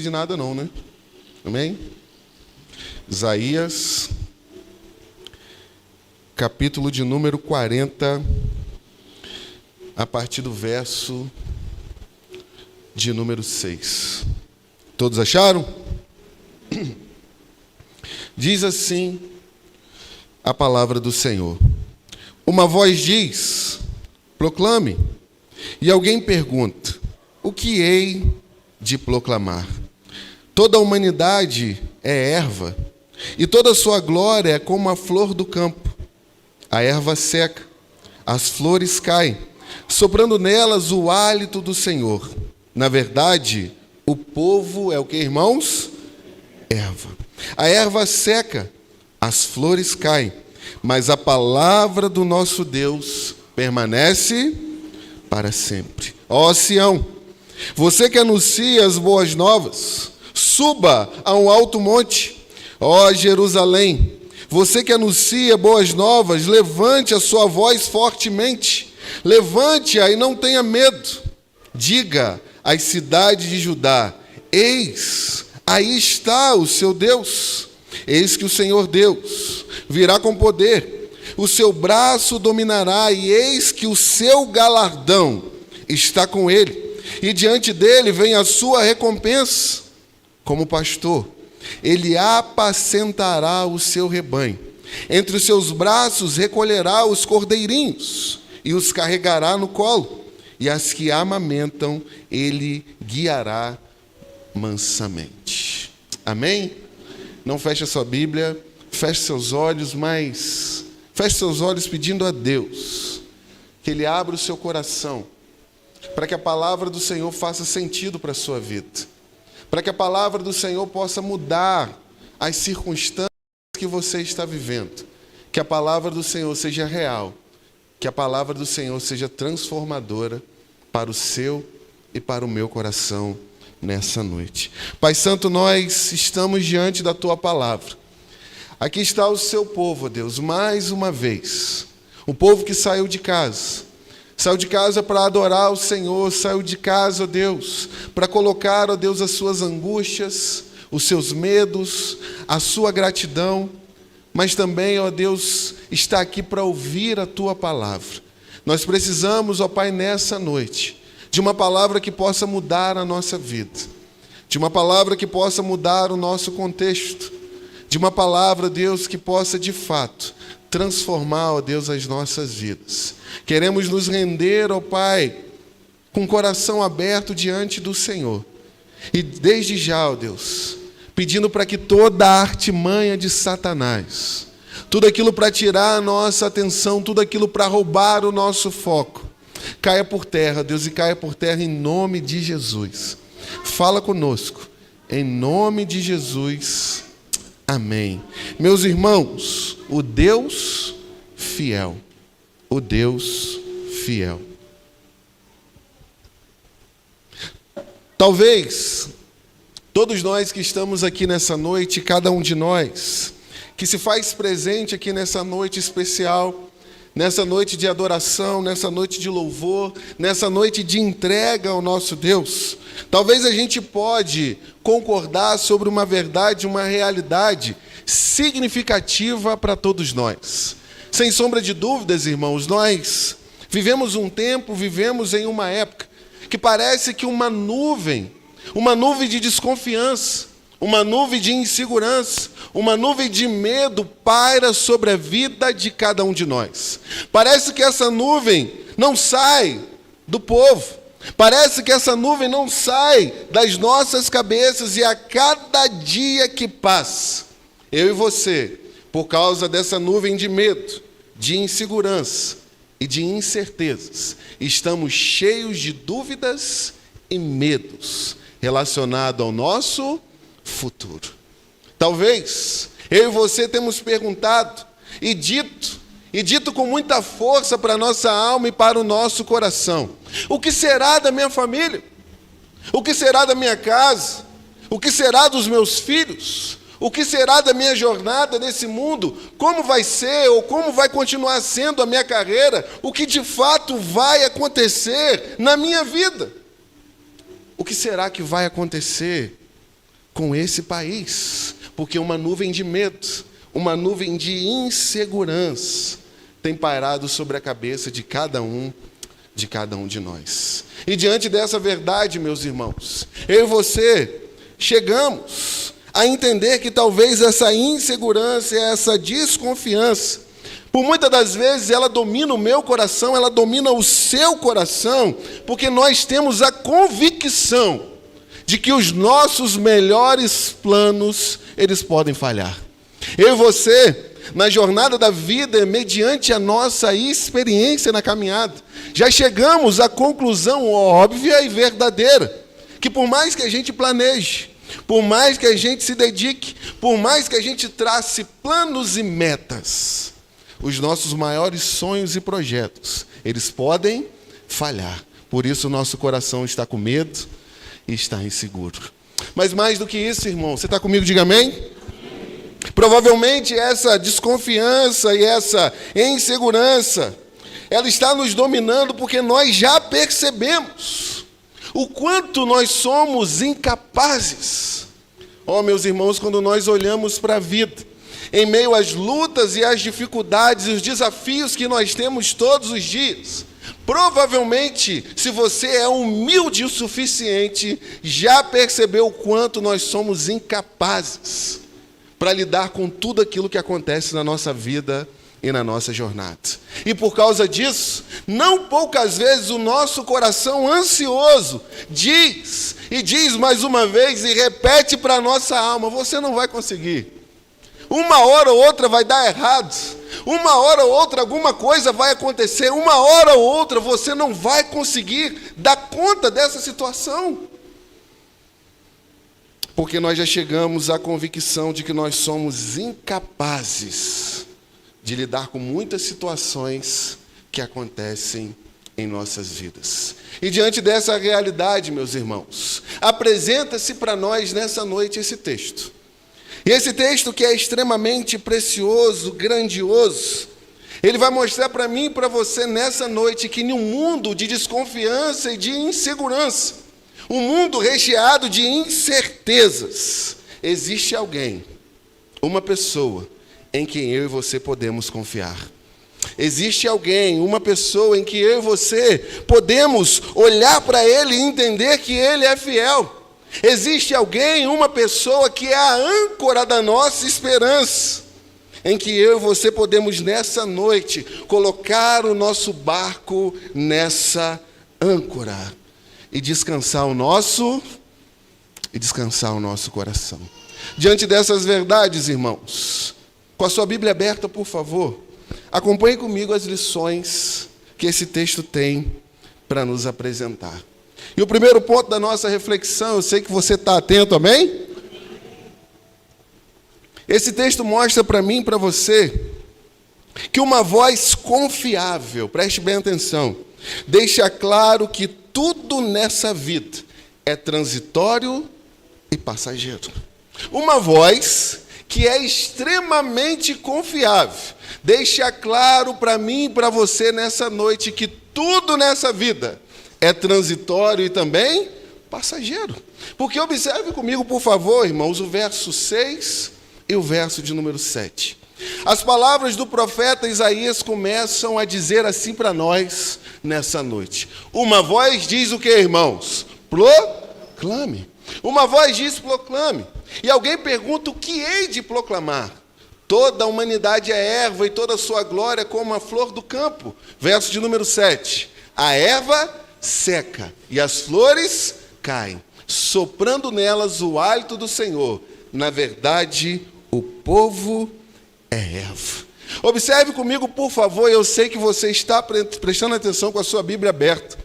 de nada não, né? Amém? Isaías, capítulo de número 40, a partir do verso de número 6. Todos acharam? Diz assim a palavra do Senhor. Uma voz diz, proclame. E alguém pergunta, o que hei de proclamar? Toda a humanidade é erva, e toda a sua glória é como a flor do campo. A erva seca, as flores caem, soprando nelas o hálito do Senhor. Na verdade, o povo é o que, irmãos? Erva. A erva seca, as flores caem, mas a palavra do nosso Deus permanece para sempre. Ó Sião, você que anuncia as boas novas, suba a um alto monte. Ó Jerusalém, você que anuncia boas novas, levante a sua voz fortemente. Levante-a e não tenha medo. Diga às cidades de Judá, eis, aí está o seu Deus. Eis que o Senhor Deus virá com poder. O seu braço dominará e eis que o seu galardão está com ele. E diante dele vem a sua recompensa. Como pastor, ele apacentará o seu rebanho. Entre os seus braços recolherá os cordeirinhos e os carregará no colo. E as que amamentam, ele guiará mansamente. Amém? Não feche a sua Bíblia, feche seus olhos, mas feche seus olhos pedindo a Deus que Ele abra o seu coração para que a palavra do Senhor faça sentido para a sua vida, para que a palavra do Senhor possa mudar as circunstâncias que você está vivendo, que a palavra do Senhor seja real, que a palavra do Senhor seja transformadora para o seu e para o meu coração nessa noite. Pai Santo, nós estamos diante da Tua palavra. Aqui está o Seu povo, ó Deus, mais uma vez. O povo que saiu de casa para adorar o Senhor, saiu de casa, ó Deus, para colocar, ó Deus, as suas angústias, os seus medos, a sua gratidão, mas também, ó Deus, está aqui para ouvir a Tua palavra. Nós precisamos, ó Pai, nessa noite, de uma palavra que possa mudar a nossa vida, de uma palavra que possa mudar o nosso contexto, de uma palavra, Deus, que possa, de fato, transformar, ó Deus, as nossas vidas. Queremos nos render, ó Pai, com o coração aberto diante do Senhor. E desde já, ó Deus, pedindo para que toda a artimanha de Satanás, tudo aquilo para tirar a nossa atenção, tudo aquilo para roubar o nosso foco, caia por terra, Deus, e caia por terra em nome de Jesus. Fala conosco, em nome de Jesus. Amém. Meus irmãos, o Deus fiel, o Deus fiel. Talvez todos nós que estamos aqui nessa noite, cada um de nós, que se faz presente aqui nessa noite especial, nessa noite de adoração, nessa noite de louvor, nessa noite de entrega ao nosso Deus, talvez a gente pode concordar sobre uma verdade, uma realidade significativa para todos nós. Sem sombra de dúvidas, irmãos, nós vivemos um tempo, vivemos em uma época que parece que uma nuvem de desconfiança, uma nuvem de insegurança, uma nuvem de medo paira sobre a vida de cada um de nós. Parece que essa nuvem não sai do povo. Parece que essa nuvem não sai das nossas cabeças e a cada dia que passa, eu e você, por causa dessa nuvem de medo, de insegurança e de incertezas, estamos cheios de dúvidas e medos relacionados ao nosso futuro. Talvez eu e você temos perguntado e dito com muita força para a nossa alma e para o nosso coração: o que será da minha família? O que será da minha casa? O que será dos meus filhos? O que será da minha jornada nesse mundo? Como vai ser ou como vai continuar sendo a minha carreira? O que de fato vai acontecer na minha vida? O que será que vai acontecer com esse país, porque uma nuvem de medo, uma nuvem de insegurança tem pairado sobre a cabeça de cada um de nós. E diante dessa verdade, meus irmãos, eu e você chegamos a entender que talvez essa insegurança, essa desconfiança, por muitas das vezes ela domina o meu coração, ela domina o seu coração, porque nós temos a convicção de que os nossos melhores planos, eles podem falhar. Eu e você, na jornada da vida, mediante a nossa experiência na caminhada, já chegamos à conclusão óbvia e verdadeira, que por mais que a gente planeje, por mais que a gente se dedique, por mais que a gente trace planos e metas, os nossos maiores sonhos e projetos, eles podem falhar. Por isso o nosso coração está com medo e está inseguro. Mas mais do que isso, irmão, você está comigo? Diga amém. Provavelmente essa desconfiança e essa insegurança, ela está nos dominando porque nós já percebemos o quanto nós somos incapazes. Meus irmãos, quando nós olhamos para a vida, em meio às lutas e às dificuldades e os desafios que nós temos todos os dias, provavelmente, se você é humilde o suficiente, já percebeu o quanto nós somos incapazes para lidar com tudo aquilo que acontece na nossa vida e na nossa jornada. E por causa disso, não poucas vezes o nosso coração ansioso diz mais uma vez e repete para a nossa alma: você não vai conseguir. Uma hora ou outra vai dar errado. Uma hora ou outra alguma coisa vai acontecer. Uma hora ou outra você não vai conseguir dar conta dessa situação. Porque nós já chegamos à convicção de que nós somos incapazes de lidar com muitas situações que acontecem em nossas vidas. E diante dessa realidade, meus irmãos, apresenta-se para nós nessa noite esse texto. E esse texto, que é extremamente precioso, grandioso, ele vai mostrar para mim e para você nessa noite que em um mundo de desconfiança e de insegurança, um mundo recheado de incertezas, existe alguém, uma pessoa, em quem eu e você podemos confiar. Existe alguém, uma pessoa em que eu e você podemos olhar para ele e entender que ele é fiel. Existe alguém, uma pessoa que é a âncora da nossa esperança, em que eu e você podemos nessa noite colocar o nosso barco nessa âncora e descansar o nosso coração. Diante dessas verdades, irmãos, com a sua Bíblia aberta, por favor, acompanhe comigo as lições que esse texto tem para nos apresentar. E o primeiro ponto da nossa reflexão, eu sei que você está atento, amém? Esse texto mostra para mim e para você que uma voz confiável, preste bem atenção, deixa claro que tudo nessa vida é transitório e passageiro. Uma voz que é extremamente confiável deixa claro para mim e para você nessa noite que tudo nessa vida é transitório e também passageiro. Porque observe comigo, por favor, irmãos, o verso 6 e o verso de número 7. As palavras do profeta Isaías começam a dizer assim para nós nessa noite. Uma voz diz o que, irmãos? Proclame. Uma voz diz proclame. E alguém pergunta: o que hei de proclamar? Toda a humanidade é erva e toda a sua glória como a flor do campo. Verso de número 7. A erva seca e as flores caem, soprando nelas o hálito do Senhor. Na verdade, o povo é erva. Observe comigo, por favor, eu sei que você está prestando atenção com a sua Bíblia aberta.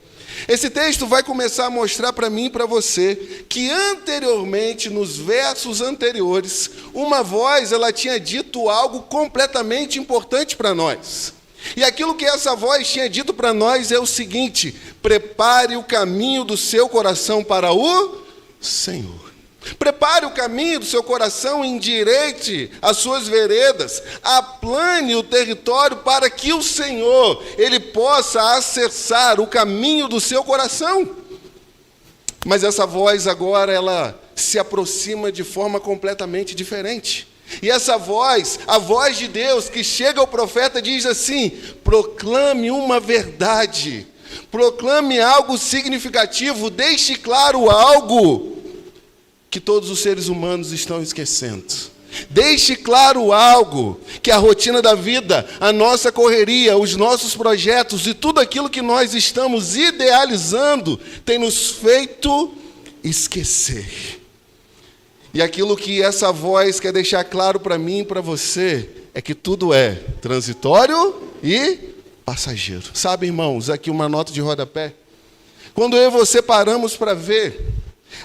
Esse texto vai começar a mostrar para mim e para você que anteriormente, nos versos anteriores, uma voz, ela tinha dito algo completamente importante para nós. E aquilo que essa voz tinha dito para nós é o seguinte: prepare o caminho do seu coração para o Senhor. Prepare o caminho do seu coração, endireite as suas veredas, aplane o território para que o Senhor, Ele possa acessar o caminho do seu coração. Mas essa voz agora, ela se aproxima de forma completamente diferente. E essa voz, a voz de Deus que chega ao profeta, diz assim: proclame uma verdade, proclame algo significativo, deixe claro algo que todos os seres humanos estão esquecendo. Deixe claro algo que a rotina da vida, a nossa correria, os nossos projetos e tudo aquilo que nós estamos idealizando tem nos feito esquecer. E aquilo que essa voz quer deixar claro para mim e para você é que tudo é transitório e passageiro. Sabe, irmãos, aqui uma nota de rodapé. Quando eu e você paramos para ver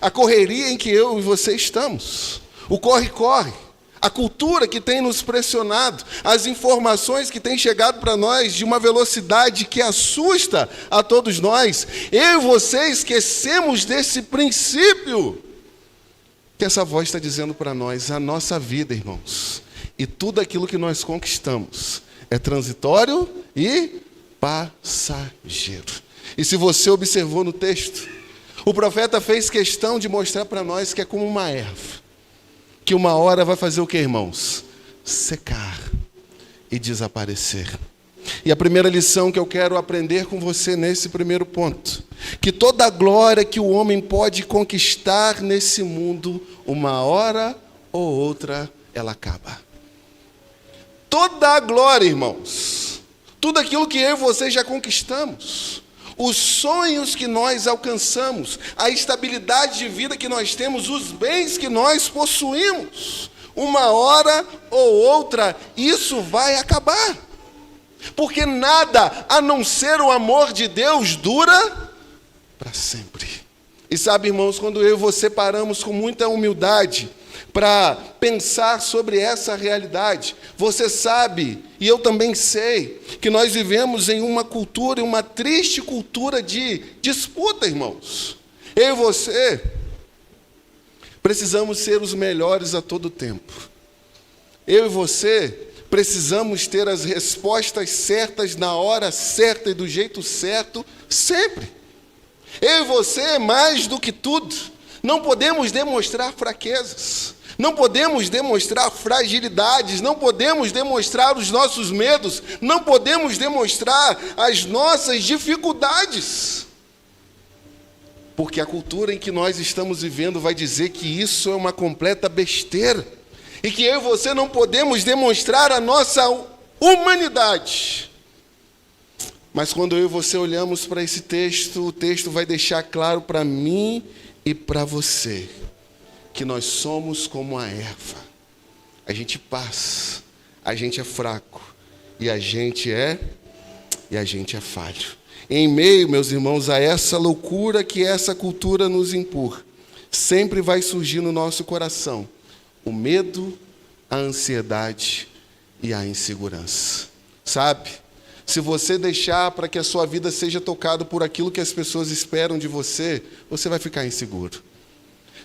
a correria em que eu e você estamos, o corre-corre, a cultura que tem nos pressionado, as informações que têm chegado para nós de uma velocidade que assusta a todos nós, eu e você esquecemos desse princípio que essa voz está dizendo para nós: a nossa vida, irmãos, e tudo aquilo que nós conquistamos é transitório e passageiro. E se você observou no texto, o profeta fez questão de mostrar para nós que é como uma erva, que uma hora vai fazer o que, irmãos? Secar e desaparecer. E a primeira lição que eu quero aprender com você nesse primeiro ponto, que toda a glória que o homem pode conquistar nesse mundo, uma hora ou outra, ela acaba. Toda a glória, irmãos, tudo aquilo que eu e você já conquistamos, os sonhos que nós alcançamos, a estabilidade de vida que nós temos, os bens que nós possuímos, uma hora ou outra, isso vai acabar. Porque nada, a não ser o amor de Deus, dura para sempre. E sabe, irmãos, quando eu e você paramos com muita humildade para pensar sobre essa realidade, você sabe, e eu também sei, que nós vivemos em uma cultura, uma triste cultura de disputa, irmãos. Eu e você precisamos ser os melhores a todo tempo. Eu e você precisamos ter as respostas certas na hora certa e do jeito certo, sempre. Eu e você, mais do que tudo, não podemos demonstrar fraquezas, não podemos demonstrar fragilidades, não podemos demonstrar os nossos medos, não podemos demonstrar as nossas dificuldades. Porque a cultura em que nós estamos vivendo vai dizer que isso é uma completa besteira. E que eu e você não podemos demonstrar a nossa humanidade. Mas quando eu e você olhamos para esse texto, o texto vai deixar claro para mim e para você que nós somos como a erva. A gente passa, a gente é fraco e a gente é falho. Em meio, meus irmãos, a essa loucura que essa cultura nos empurra, sempre vai surgir no nosso coração o medo, a ansiedade e a insegurança. Sabe? Se você deixar para que a sua vida seja tocada por aquilo que as pessoas esperam de você, você vai ficar inseguro.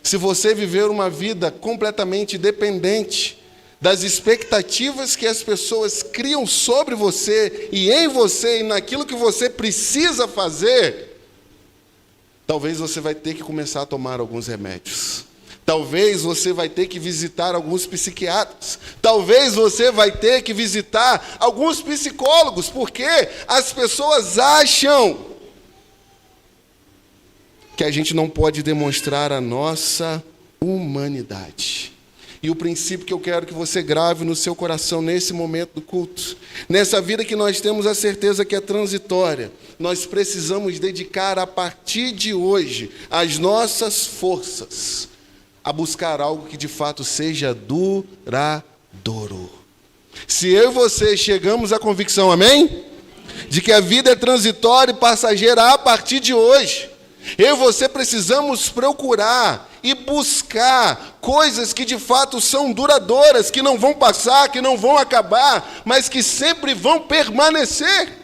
Se você viver uma vida completamente dependente das expectativas que as pessoas criam sobre você e em você e naquilo que você precisa fazer, talvez você vai ter que começar a tomar alguns remédios. Talvez você vai ter que visitar alguns psiquiatras. Talvez você vai ter que visitar alguns psicólogos, porque as pessoas acham que a gente não pode demonstrar a nossa humanidade. E o princípio que eu quero que você grave no seu coração nesse momento do culto, nessa vida que nós temos a certeza que é transitória, nós precisamos dedicar a partir de hoje as nossas forças a buscar algo que de fato seja duradouro. Se eu e você chegamos à convicção, amém? De que a vida é transitória e passageira a partir de hoje, eu e você precisamos procurar e buscar coisas que de fato são duradouras, que não vão passar, que não vão acabar, mas que sempre vão permanecer.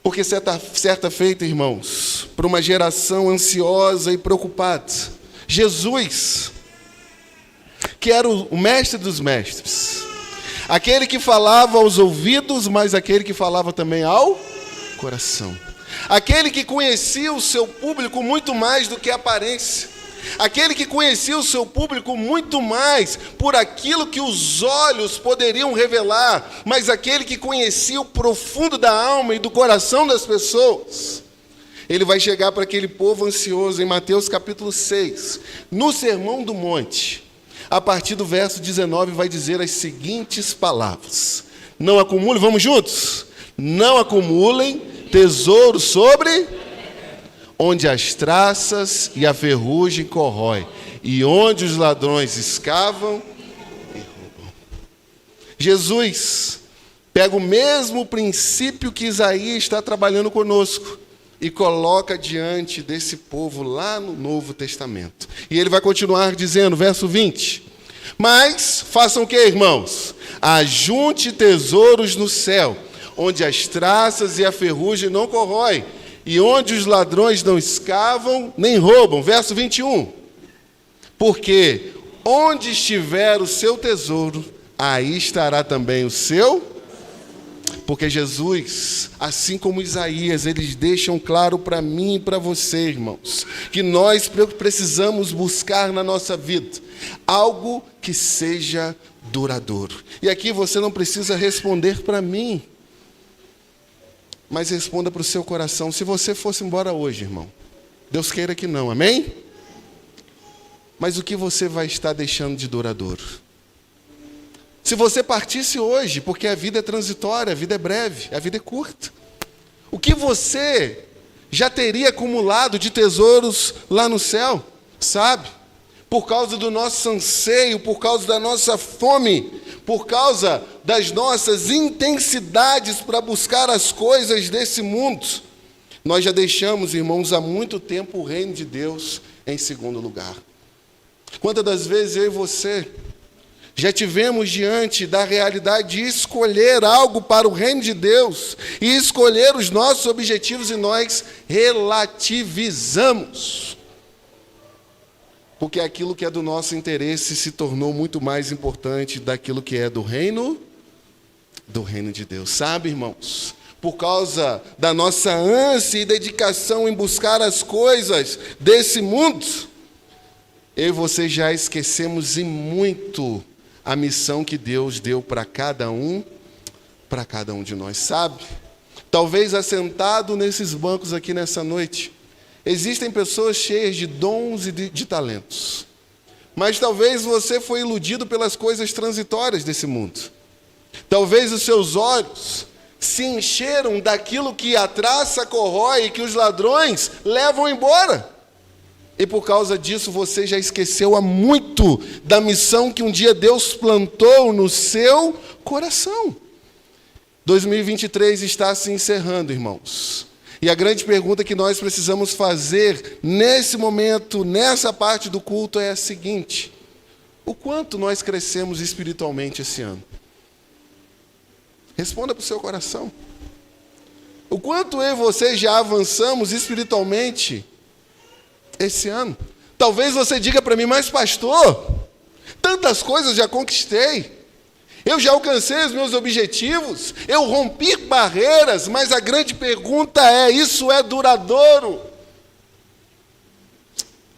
Porque certa feita, irmãos, para uma geração ansiosa e preocupada, Jesus, que era o mestre dos mestres, aquele que falava aos ouvidos, mas aquele que falava também ao coração, aquele que conhecia o seu público muito mais do que a aparência, Aquele que conhecia o seu público muito mais por aquilo que os olhos poderiam revelar, mas aquele que conhecia o profundo da alma e do coração das pessoas. Ele vai chegar para aquele povo ansioso em Mateus capítulo 6, no Sermão do Monte. A partir do verso 19 vai dizer as seguintes palavras. Não acumulem, vamos juntos? Não acumulem tesouros sobre onde as traças e a ferrugem corrói, e onde os ladrões escavam e roubam. Jesus pega o mesmo princípio que Isaías está trabalhando conosco e coloca diante desse povo lá no Novo Testamento. E ele vai continuar dizendo, verso 20, mas façam o que, irmãos? Ajunte tesouros no céu, onde as traças e a ferrugem não corroem, e onde os ladrões não escavam nem roubam. Verso 21. Porque onde estiver o seu tesouro, aí estará também o seu. Porque Jesus, assim como Isaías, eles deixam claro para mim e para você, irmãos, que nós precisamos buscar na nossa vida algo que seja duradouro. E aqui você não precisa responder para mim, mas responda para o seu coração. Se você fosse embora hoje, irmão, Deus queira que não, amém? Mas o que você vai estar deixando de duradouro? Se você partisse hoje, porque a vida é transitória, a vida é breve, a vida é curta, o que você já teria acumulado de tesouros lá no céu, sabe? Por causa do nosso anseio, por causa da nossa fome, por causa das nossas intensidades para buscar as coisas desse mundo, nós já deixamos, irmãos, há muito tempo o reino de Deus em segundo lugar. Quantas das vezes eu e você já tivemos diante da realidade de escolher algo para o reino de Deus e escolher os nossos objetivos e nós relativizamos. Porque aquilo que é do nosso interesse se tornou muito mais importante daquilo que é do reino de Deus. Sabe, irmãos? Por causa da nossa ânsia e dedicação em buscar as coisas desse mundo, eu e você já esquecemos em muito a missão que Deus deu para cada um de nós, sabe? Talvez assentado nesses bancos aqui nessa noite, existem pessoas cheias de dons e de talentos. Mas talvez você foi iludido pelas coisas transitórias desse mundo. Talvez os seus olhos se encheram daquilo que a traça corrói e que os ladrões levam embora. E por causa disso você já esqueceu há muito da missão que um dia Deus plantou no seu coração. 2023 está se encerrando, irmãos. E a grande pergunta que nós precisamos fazer nesse momento, nessa parte do culto, é a seguinte: o quanto nós crescemos espiritualmente esse ano? Responda para o seu coração. O quanto eu e você já avançamos espiritualmente esse ano? Talvez você diga para mim, mas pastor, tantas coisas já conquistei. Eu já alcancei os meus objetivos, eu rompi barreiras, mas a grande pergunta é, isso é duradouro?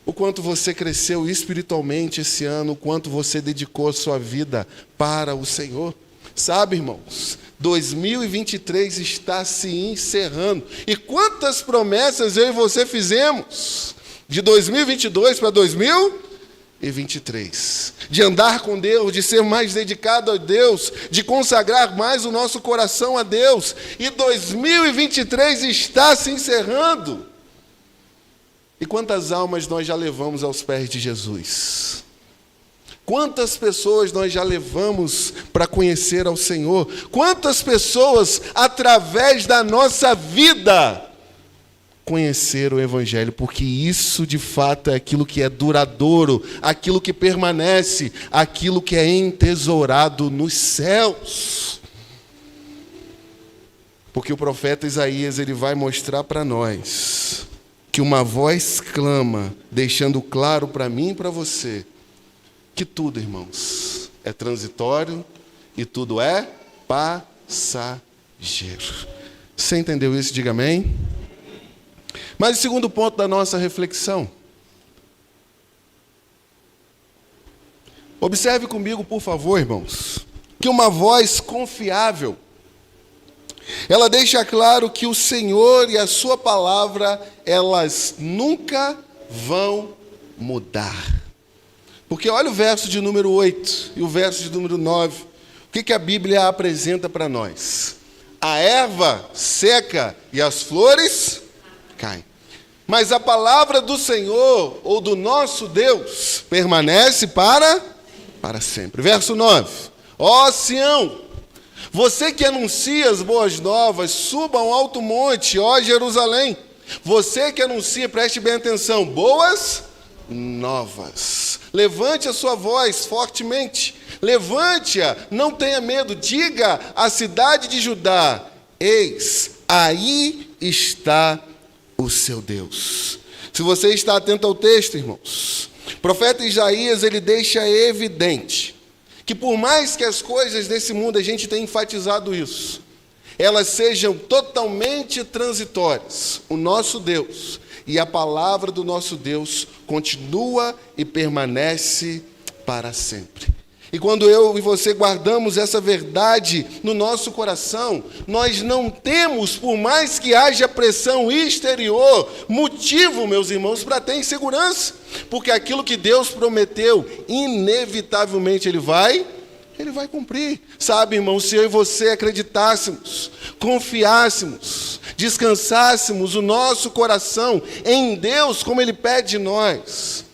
O quanto você cresceu espiritualmente esse ano, o quanto você dedicou a sua vida para o Senhor? Sabe, irmãos, 2023 está se encerrando. E quantas promessas eu e você fizemos de 2022 para 2023, de andar com Deus, de ser mais dedicado a Deus, de consagrar mais o nosso coração a Deus, e 2023 está se encerrando. E quantas almas nós já levamos aos pés de Jesus? Quantas pessoas nós já levamos para conhecer ao Senhor? Quantas pessoas, através da nossa vida, conhecer o Evangelho? Porque isso de fato é aquilo que é duradouro, aquilo que permanece, aquilo que é entesourado nos céus. Porque o profeta Isaías, ele vai mostrar para nós que uma voz clama, deixando claro para mim e para você, que tudo, irmãos, é transitório e tudo é passageiro. Você entendeu isso? Diga amém. Mas o segundo ponto da nossa reflexão: Observe comigo, por favor, irmãos, que uma voz confiável, ela deixa claro que o Senhor e a sua palavra, elas nunca vão mudar. Porque olha o verso de número 8 e o verso de número 9. O que a Bíblia apresenta para nós? A erva seca e as flores caem. Mas a palavra do Senhor, ou do nosso Deus, permanece para sempre. Verso 9. Ó Sião, você que anuncia as boas novas, suba a um alto monte, ó Jerusalém. Você que anuncia, preste bem atenção, boas novas. Levante a sua voz fortemente. Levante-a, não tenha medo. Diga à cidade de Judá: eis, aí está o seu Deus. Se você está atento ao texto, irmãos, o profeta Isaías, ele deixa evidente que por mais que as coisas desse mundo, a gente tenha enfatizado isso, elas sejam totalmente transitórias, o nosso Deus e a palavra do nosso Deus continua e permanece para sempre. E quando eu e você guardamos essa verdade no nosso coração, nós não temos, por mais que haja pressão exterior, motivo, meus irmãos, para ter insegurança. Porque aquilo que Deus prometeu, inevitavelmente Ele vai cumprir. Sabe, irmãos, se eu e você acreditássemos, confiássemos, descansássemos o nosso coração em Deus, como Ele pede de nós,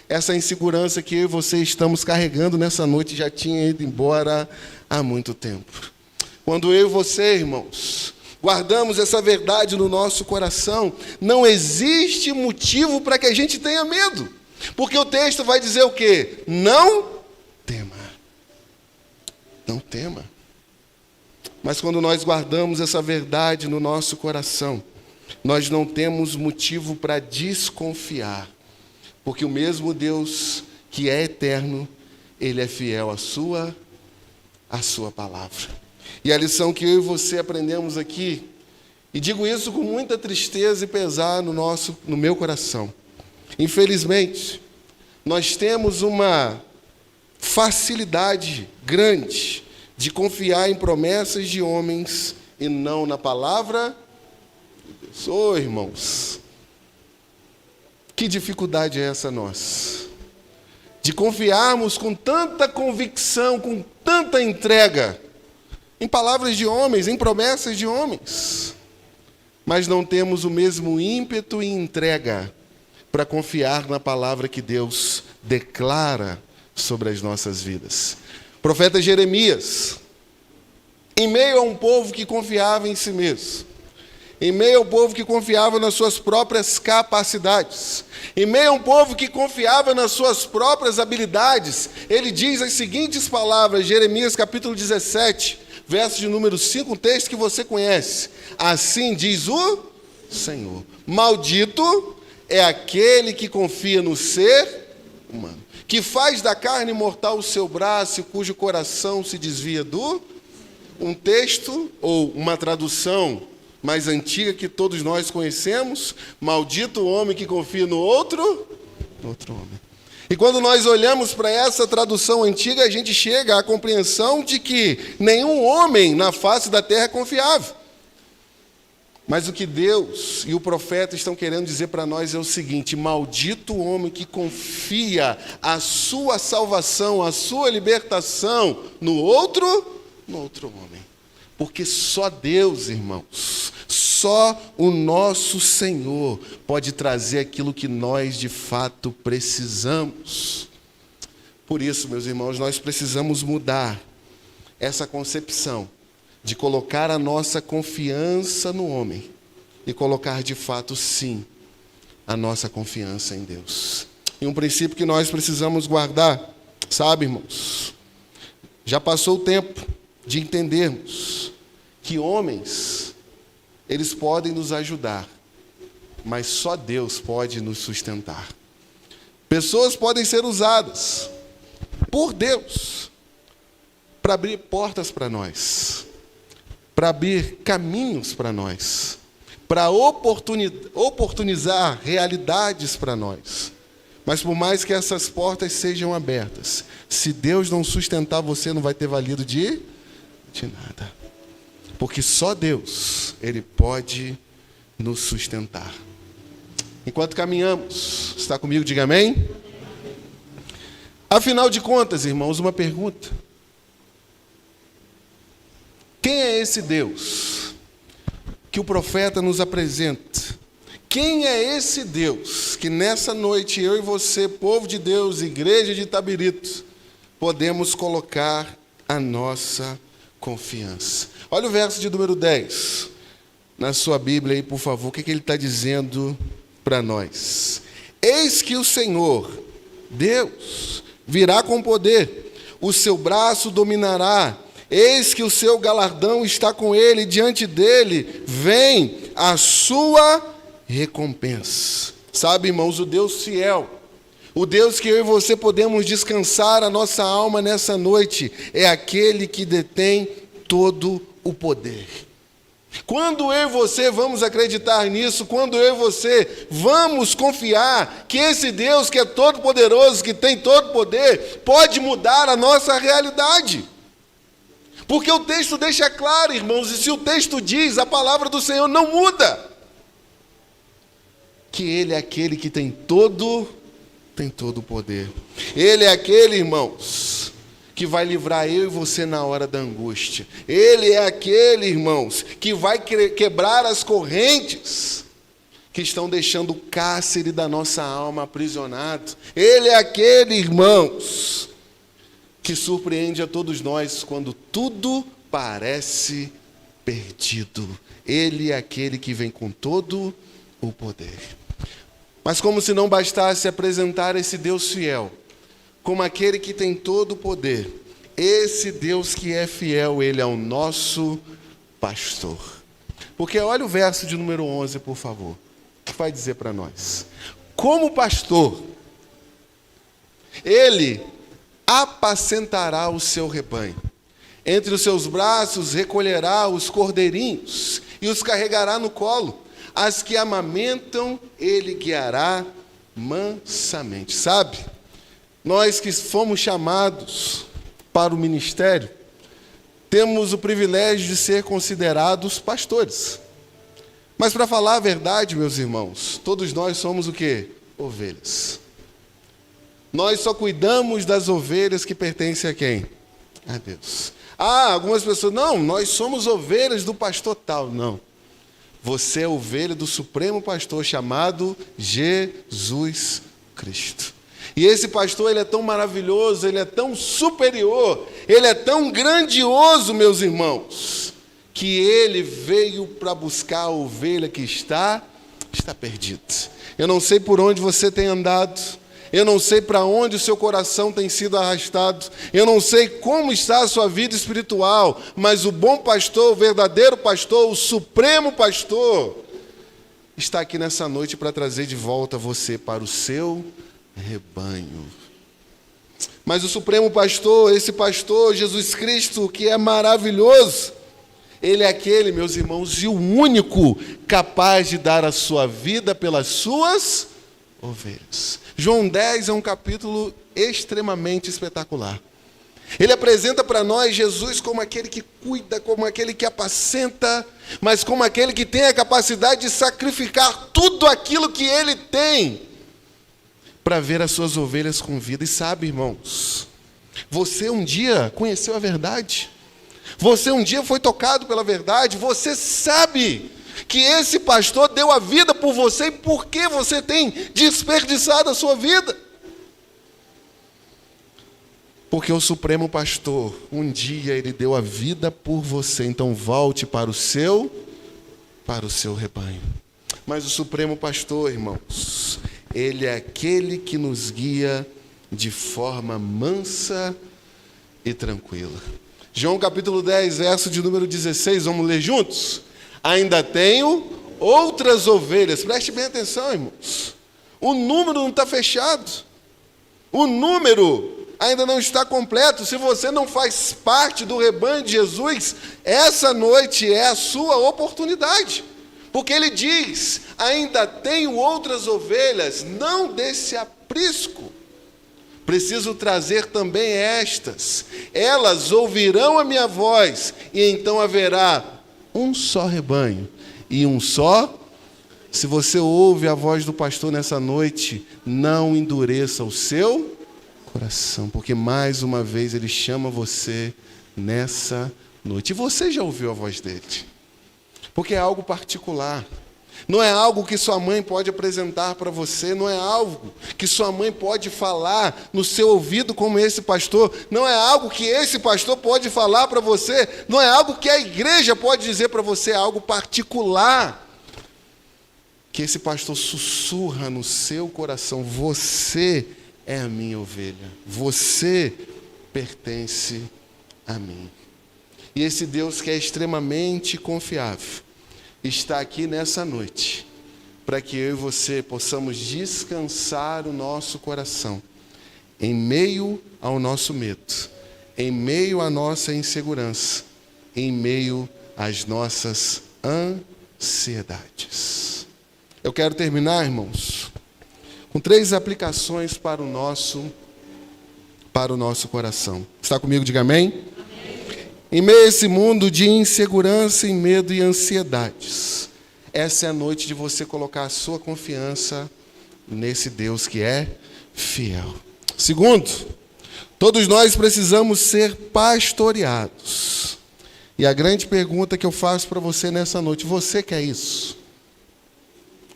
essa insegurança que eu e você estamos carregando nessa noite já tinha ido embora há muito tempo. Quando eu e você, irmãos, guardamos essa verdade no nosso coração, não existe motivo para que a gente tenha medo. Porque o texto vai dizer o quê? Não tema. Não tema. Mas quando nós guardamos essa verdade no nosso coração, nós não temos motivo para desconfiar. Porque o mesmo Deus que é eterno, Ele é fiel à sua palavra. E a lição que eu e você aprendemos aqui, e digo isso com muita tristeza e pesar no meu coração. Infelizmente, nós temos uma facilidade grande de confiar em promessas de homens e não na palavra de Deus. Ô, irmãos, que dificuldade é essa nossa? De confiarmos com tanta convicção, com tanta entrega, em palavras de homens, em promessas de homens, mas não temos o mesmo ímpeto e entrega para confiar na palavra que Deus declara sobre as nossas vidas. O profeta Jeremias, em meio a um povo que confiava em si mesmo, em meio ao povo que confiava nas suas próprias capacidades, em meio a um povo que confiava nas suas próprias habilidades, ele diz as seguintes palavras, Jeremias capítulo 17, verso de número 5, um texto que você conhece. Assim diz o Senhor: maldito é aquele que confia no ser humano, que faz da carne mortal o seu braço e cujo coração se desvia do... Um texto ou uma tradução mais antiga que todos nós conhecemos: maldito o homem que confia no outro homem. E quando nós olhamos para essa tradução antiga, a gente chega à compreensão de que nenhum homem na face da terra é confiável. Mas o que Deus e o profeta estão querendo dizer para nós é o seguinte: maldito o homem que confia a sua salvação, a sua libertação no outro homem. Porque só Deus, irmãos, só o nosso Senhor pode trazer aquilo que nós de fato precisamos. Por isso, meus irmãos, nós precisamos mudar essa concepção de colocar a nossa confiança no homem e colocar de fato, sim, a nossa confiança em Deus. E um princípio que nós precisamos guardar, sabe, irmãos, já passou o tempo de entendermos que homens, eles podem nos ajudar, mas só Deus pode nos sustentar. Pessoas podem ser usadas por Deus para abrir portas para nós, para abrir caminhos para nós, para oportunizar realidades para nós. Mas por mais que essas portas sejam abertas, se Deus não sustentar você, não vai ter valido de nada. Porque só Deus, Ele pode nos sustentar. Enquanto caminhamos, está comigo? Diga amém. Afinal de contas, irmãos, uma pergunta. Quem é esse Deus que o profeta nos apresenta? Quem é esse Deus que nessa noite eu e você, povo de Deus, igreja de Itabirito, podemos colocar a nossa confiança? Olha o verso de número 10, na sua Bíblia aí, por favor, o que ele está dizendo para nós? Eis que o Senhor, Deus, virá com poder, o seu braço dominará, eis que o seu galardão está com ele, diante dele vem a sua recompensa. Sabe, irmãos, o Deus fiel, o Deus que eu e você podemos descansar a nossa alma nessa noite, é aquele que detém todo o poder. Quando eu e você vamos acreditar nisso, quando eu e você vamos confiar que esse Deus que é todo poderoso, que tem todo poder, pode mudar a nossa realidade. Porque o texto deixa claro, irmãos, e se o texto diz, a palavra do Senhor não muda. Que Ele é aquele que tem todo o poder. Ele é aquele, irmãos, que vai livrar eu e você na hora da angústia. Ele é aquele, irmãos, que vai quebrar as correntes que estão deixando o cárcere da nossa alma aprisionado. Ele é aquele, irmãos, que surpreende a todos nós quando tudo parece perdido. Ele é aquele que vem com todo o poder. Mas como se não bastasse apresentar esse Deus fiel, como aquele que tem todo o poder, esse Deus que é fiel, Ele é o nosso pastor. Porque olha o verso de número 11, por favor, que vai dizer para nós. Como pastor, Ele apacentará o seu rebanho. Entre os seus braços recolherá os cordeirinhos e os carregará no colo. As que amamentam, Ele guiará mansamente. Sabe, nós que fomos chamados para o ministério, temos o privilégio de ser considerados pastores. Mas para falar a verdade, meus irmãos, todos nós somos o quê? Ovelhas. Nós só cuidamos das ovelhas que pertencem a quem? A Deus. Algumas pessoas, não, nós somos ovelhas do pastor tal. Não. Você é ovelha do supremo pastor chamado Jesus Cristo. E esse pastor, ele é tão maravilhoso, ele é tão superior, ele é tão grandioso, meus irmãos, que ele veio para buscar a ovelha que está perdida. Eu não sei por onde você tem andado, eu não sei para onde o seu coração tem sido arrastado, eu não sei como está a sua vida espiritual, mas o bom pastor, o verdadeiro pastor, o supremo pastor, está aqui nessa noite para trazer de volta você para o seu rebanho. Mas o supremo pastor, esse pastor, Jesus Cristo, que é maravilhoso, Ele é aquele, meus irmãos, e o único capaz de dar a sua vida pelas suas ovelhas. João 10 é um capítulo extremamente espetacular. Ele apresenta para nós Jesus como aquele que cuida, como aquele que apacenta, mas como aquele que tem a capacidade de sacrificar tudo aquilo que ele tem para ver as suas ovelhas com vida. E sabe, irmãos, você um dia conheceu a verdade, você um dia foi tocado pela verdade, você sabe que esse pastor deu a vida por você e por que você tem desperdiçado a sua vida. Porque o supremo pastor, um dia ele deu a vida por você, então volte para o seu rebanho. Mas o supremo pastor, irmãos, ele é aquele que nos guia de forma mansa e tranquila. João capítulo 10, verso de número 16, vamos ler juntos? Ainda tenho outras ovelhas. Preste bem atenção, irmãos. O número não está fechado. O número ainda não está completo. Se você não faz parte do rebanho de Jesus, essa noite é a sua oportunidade. Porque ele diz, ainda tenho outras ovelhas, não desse aprisco. Preciso trazer também estas. Elas ouvirão a minha voz, e então haverá um só rebanho e um só. Se você ouve a voz do pastor nessa noite, não endureça o seu coração, porque mais uma vez ele chama você nessa noite. E você já ouviu a voz dele? Porque é algo particular. Não é algo que sua mãe pode apresentar para você, não é algo que sua mãe pode falar no seu ouvido como esse pastor, não é algo que esse pastor pode falar para você, não é algo que a igreja pode dizer para você, é algo particular que esse pastor sussurra no seu coração: você é a minha ovelha, você pertence a mim. E esse Deus que é extremamente confiável está aqui nessa noite, para que eu e você possamos descansar o nosso coração, em meio ao nosso medo, em meio à nossa insegurança, em meio às nossas ansiedades. Eu quero terminar, irmãos, com 3 aplicações para o nosso coração. Está comigo? Diga amém. Em meio a esse mundo de insegurança, e medo e ansiedades, essa é a noite de você colocar a sua confiança nesse Deus que é fiel. Segundo, todos nós precisamos ser pastoreados. E a grande pergunta que eu faço para você nessa noite: você quer isso?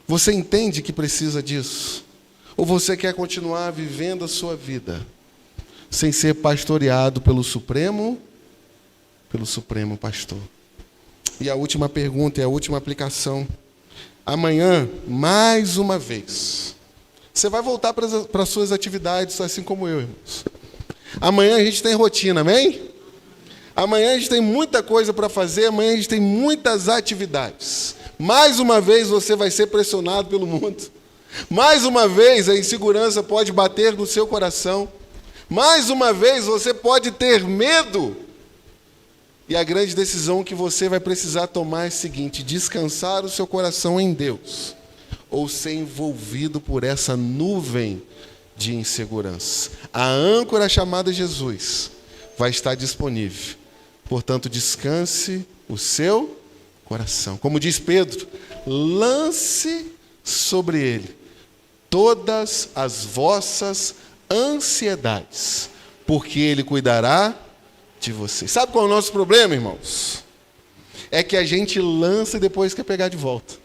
Você entende que precisa disso? Ou você quer continuar vivendo a sua vida sem ser pastoreado pelo Supremo Pastor? E a última pergunta e a última aplicação: amanhã, mais uma vez, você vai voltar para as suas atividades, assim como eu, irmãos. Amanhã a gente tem rotina, amém? Amanhã a gente tem muita coisa para fazer, amanhã a gente tem muitas atividades. Mais uma vez você vai ser pressionado pelo mundo. Mais uma vez a insegurança pode bater no seu coração. Mais uma vez você pode ter medo. E a grande decisão que você vai precisar tomar é a seguinte: descansar o seu coração em Deus, ou ser envolvido por essa nuvem de insegurança. A âncora chamada Jesus vai estar disponível. Portanto, descanse o seu coração. Como diz Pedro, lance sobre ele todas as vossas ansiedades, porque ele cuidará de você. Sabe qual é o nosso problema, irmãos? É que a gente lança e depois quer pegar de volta.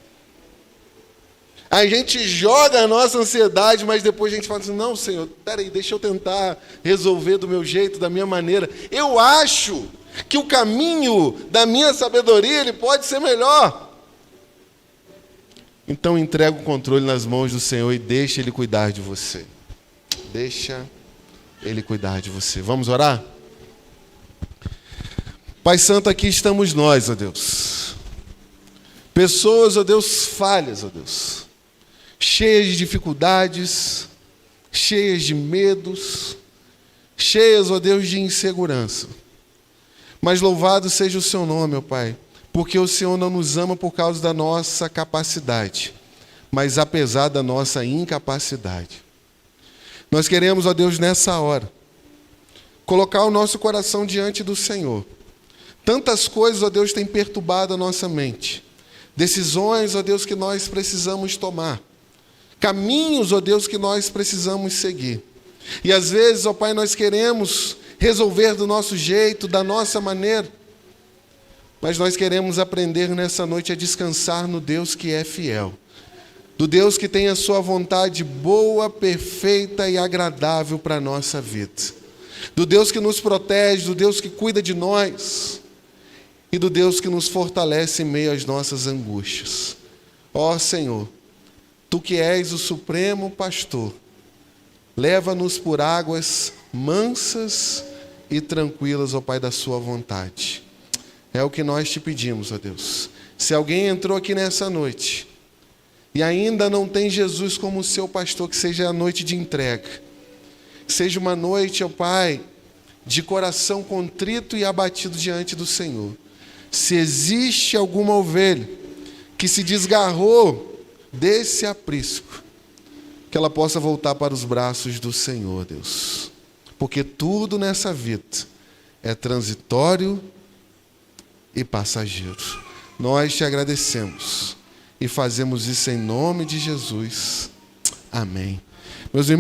A gente joga a nossa ansiedade, mas depois a gente fala assim: não, Senhor, peraí, deixa eu tentar resolver do meu jeito, da minha maneira. Eu acho que o caminho da minha sabedoria ele pode ser melhor. Então entrega o controle nas mãos do Senhor e deixa Ele cuidar de você. Deixa Ele cuidar de você. Vamos orar? Pai Santo, aqui estamos nós, ó Deus. Pessoas, ó Deus, falhas, ó Deus. Cheias de dificuldades, cheias de medos, cheias, ó Deus, de insegurança. Mas louvado seja o seu nome, ó Pai, porque o Senhor não nos ama por causa da nossa capacidade, mas apesar da nossa incapacidade. Nós queremos, ó Deus, nessa hora, colocar o nosso coração diante do Senhor. Tantas coisas, ó Deus, têm perturbado a nossa mente. Decisões, ó Deus, que nós precisamos tomar. Caminhos, ó Deus, que nós precisamos seguir. E às vezes, ó Pai, nós queremos resolver do nosso jeito, da nossa maneira. Mas nós queremos aprender nessa noite a descansar no Deus que é fiel. Do Deus que tem a sua vontade boa, perfeita e agradável para a nossa vida. Do Deus que nos protege, do Deus que cuida de nós. E do Deus que nos fortalece em meio às nossas angústias. Ó Senhor, Tu que és o Supremo Pastor, leva-nos por águas mansas e tranquilas, ó Pai, da Sua vontade. É o que nós te pedimos, ó Deus. Se alguém entrou aqui nessa noite e ainda não tem Jesus como seu pastor, que seja a noite de entrega. Que seja uma noite, ó Pai, de coração contrito e abatido diante do Senhor. Se existe alguma ovelha que se desgarrou desse aprisco, que ela possa voltar para os braços do Senhor, Deus. Porque tudo nessa vida é transitório e passageiro. Nós te agradecemos e fazemos isso em nome de Jesus. Amém. Meus irmãos,